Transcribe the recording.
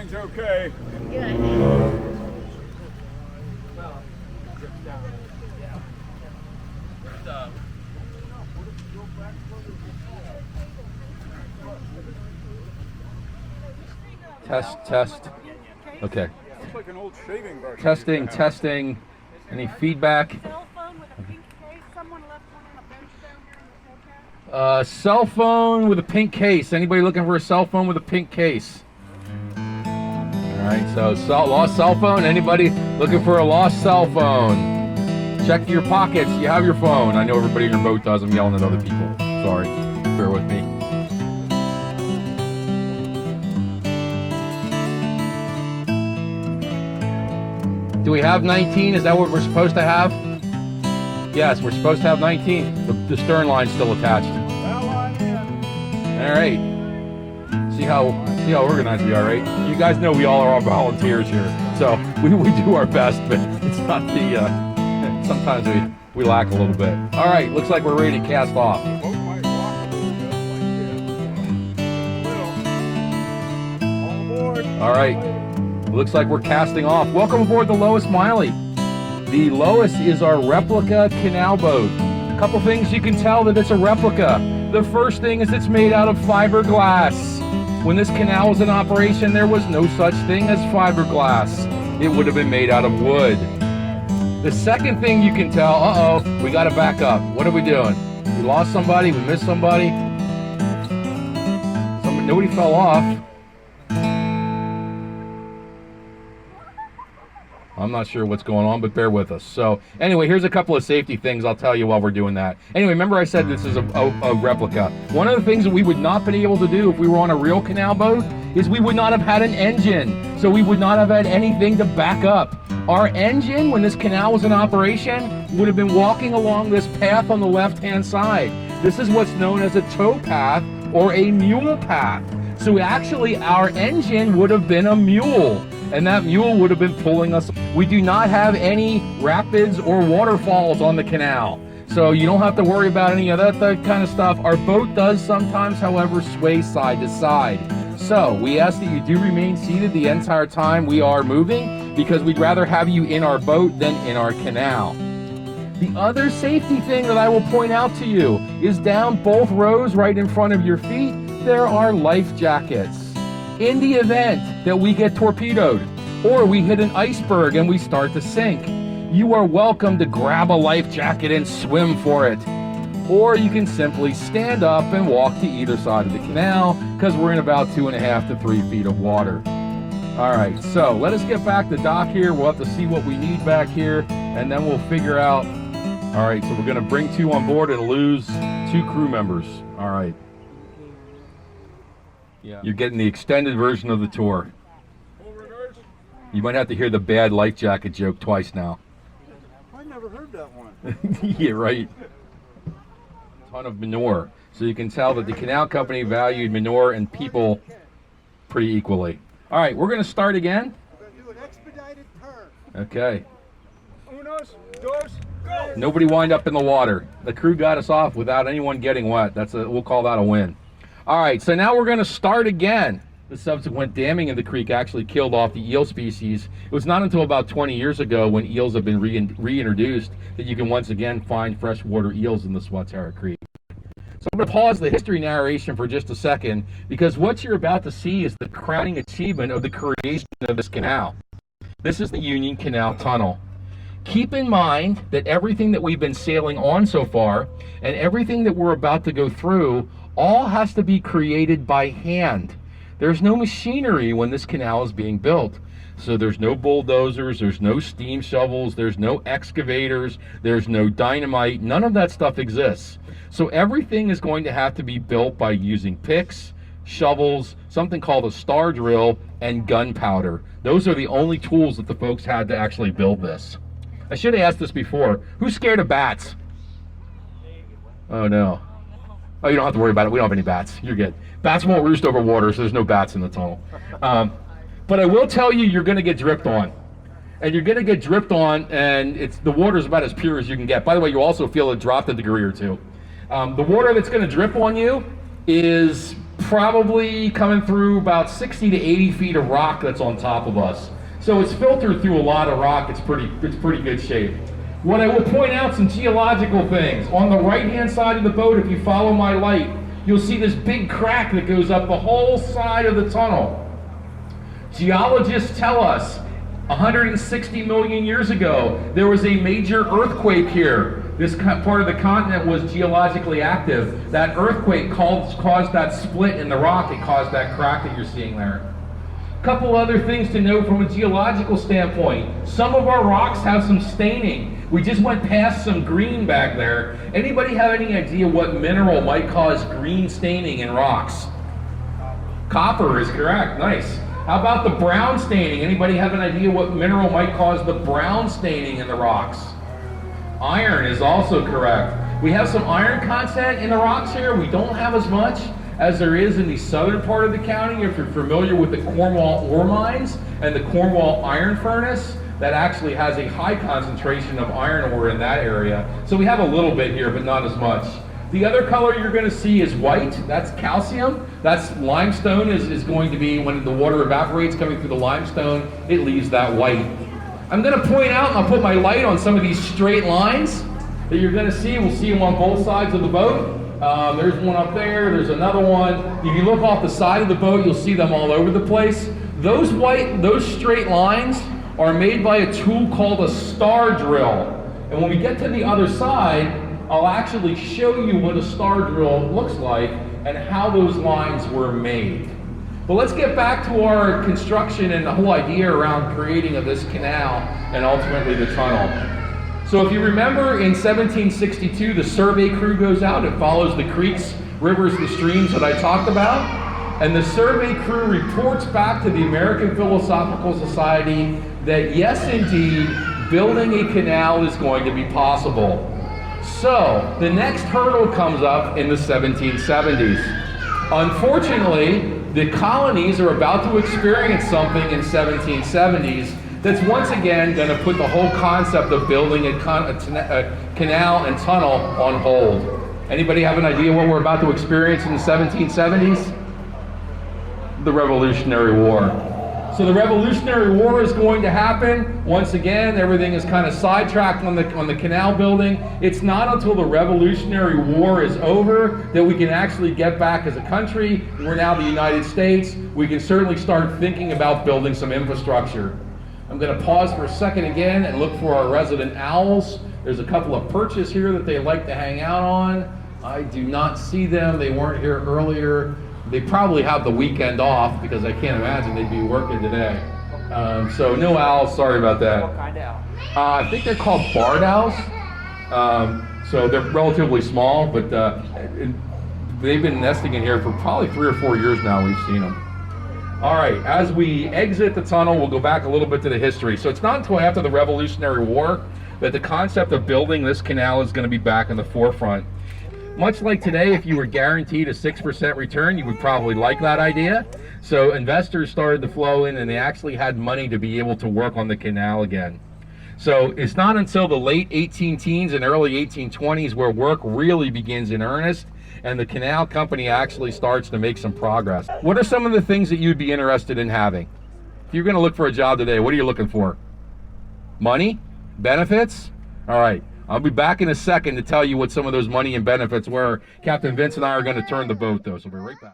Everything's okay. Good. Test. Okay. Looks like an old shaving brush. Testing. Any feedback? Cell phone with a pink case. Someone left one on a bench down here in the snowcat. Cell phone with a pink case. Anybody looking for a cell phone with a pink case? All right, so lost cell phone. Anybody looking for a lost cell phone? Check your pockets. You have your phone. I know everybody in your boat does. I'm yelling at other people. Sorry. Bear with me. Do we have 19? Is that what we're supposed to have? Yes, we're supposed to have 19. The stern line's still attached. All right. See how organized we are, right? You guys know we all are volunteers here, so we do our best, but it's not the. Sometimes we lack a little bit. All right, looks like we're ready to cast off. All right, looks like we're casting off. Welcome aboard the Lois Miley. The Lois is our replica canal boat. A couple things you can tell that it's a replica. The first thing is it's made out of fiberglass. When this canal was in operation, there was no such thing as fiberglass. It would have been made out of wood. The second thing you can tell, we got to back up. What are we doing? We lost somebody, we missed somebody. Nobody fell off. I'm not sure what's going on, but bear with us. So anyway, here's a couple of safety things I'll tell you while we're doing that. Anyway, remember I said this is a replica. One of the things that we would not been able to do if we were on a real canal boat is we would not have had an engine. So we would not have had anything to back up. Our engine, when this canal was in operation, would have been walking along this path on the left-hand side. This is what's known as a tow path or a mule path. So actually our engine would have been a mule, and that mule would have been pulling us. We do not have any rapids or waterfalls on the canal, so you don't have to worry about any of that kind of stuff. Our boat does sometimes, however, sway side to side. So we ask that you do remain seated the entire time we are moving, because we'd rather have you in our boat than in our canal. The other safety thing that I will point out to you is down both rows right in front of your feet, there are life jackets. In the event that we get torpedoed or we hit an iceberg and we start to sink, you are welcome to grab a life jacket and swim for it. Or you can simply stand up and walk to either side of the canal, because we're in about 2.5 to 3 feet of water. All right, so let us get back to dock here. We'll have to see what we need back here, and then we'll figure out. All right, so we're going to bring 2 on board and lose 2 crew members. All right. Yeah. You're getting the extended version of the tour. You might have to hear the bad life jacket joke twice now. I never heard that one. Yeah, right. Ton of manure. So you can tell that the canal company valued manure and people pretty equally. All right, we're going to start again. We're going to do an expedited turn. Okay. Unos, dos, go! Nobody wind up in the water. The crew got us off without anyone getting wet. We'll call that a win. All right, so now we're going to start again. The subsequent damming of the creek actually killed off the eel species. It was not until about 20 years ago, when eels have been reintroduced, that you can once again find freshwater eels in the Swatara Creek. So I'm going to pause the history narration for just a second, because what you're about to see is the crowning achievement of the creation of this canal. This is the Union Canal Tunnel. Keep in mind that everything that we've been sailing on so far, and everything that we're about to go through, all has to be created by hand. There's no machinery when this canal is being built. So there's no bulldozers, there's no steam shovels, there's no excavators, there's no dynamite, none of that stuff exists. So everything is going to have to be built by using picks, shovels, something called a star drill, and gunpowder. Those are the only tools that the folks had to actually build this. I should have asked this before. Who's scared of bats? Oh no. Oh, you don't have to worry about it. We don't have any bats. You're good. Bats won't roost over water, so there's no bats in the tunnel. But I will tell you, you're going to get dripped on. And you're going to get dripped on, and the water's about as pure as you can get. By the way, you'll also feel it drop a degree or two. The water that's going to drip on you is probably coming through about 60 to 80 feet of rock that's on top of us. So it's filtered through a lot of rock. It's pretty good shape. What I will point out, some geological things. On the right-hand side of the boat, if you follow my light, you'll see this big crack that goes up the whole side of the tunnel. Geologists tell us 160 million years ago, there was a major earthquake here. This part of the continent was geologically active. That earthquake caused that split in the rock. It caused that crack that you're seeing there. Couple other things to note from a geological standpoint. Some of our rocks have some staining. We just went past some green back there. Anybody have any idea what mineral might cause green staining in rocks? Copper is correct. Nice. How about the brown staining? Anybody have an idea what mineral might cause the brown staining in the rocks? Iron is also correct. We have some iron content in the rocks here. We don't have as much as there is in the southern part of the county. If you're familiar with the Cornwall ore mines and the Cornwall iron furnace, that actually has a high concentration of iron ore in that area. So we have a little bit here, but not as much. The other color you're going to see is white. That's calcium. That's limestone is going to be, when the water evaporates coming through the limestone, it leaves that white. I'm going to point out, and I'll put my light on some of these straight lines that you're going to see. We'll see them on both sides of the boat. There's one up there, there's another one. If you look off the side of the boat, you'll see them all over the place. Those straight lines are made by a tool called a star drill. And when we get to the other side, I'll actually show you what a star drill looks like and how those lines were made. But let's get back to our construction and the whole idea around creating of this canal and ultimately the tunnel. So if you remember, in 1762, the survey crew goes out. It follows the creeks, rivers, and streams that I talked about. And the survey crew reports back to the American Philosophical Society that yes, indeed, building a canal is going to be possible. So the next hurdle comes up in the 1770s. Unfortunately, the colonies are about to experience something in 1770s that's once again going to put the whole concept of building a canal and tunnel on hold. Anybody have an idea what we're about to experience in the 1770s? The Revolutionary War. So the Revolutionary War is going to happen. Once again, everything is kind of sidetracked on the canal building. It's not until the Revolutionary War is over that we can actually get back as a country. We're now the United States. We can certainly start thinking about building some infrastructure. I'm going to pause for a second again and look for our resident owls. There's a couple of perches here that they like to hang out on. I do not see them. They weren't here earlier. They probably have the weekend off because I can't imagine they'd be working today. So no owls, sorry about that. What kind of owl? I think they're called barred owls. So they're relatively small, but they've been nesting in here for probably 3 or 4 years now. We've seen them. All right, as we exit the tunnel, we'll go back a little bit to the history. So it's not until after the Revolutionary War that the concept of building this canal is going to be back in the forefront. Much like today, if you were guaranteed a 6% return, you would probably like that idea. So investors started to flow in and they actually had money to be able to work on the canal again. So it's not until the late 18 teens and early 1820s where work really begins in earnest and the canal company actually starts to make some progress. What are some of the things that you'd be interested in having? If you're going to look for a job today, what are you looking for? Money? Benefits? All right. I'll be back in a second to tell you what some of those money and benefits were. Captain Vince and I are going to turn the boat, though, so we'll be right back.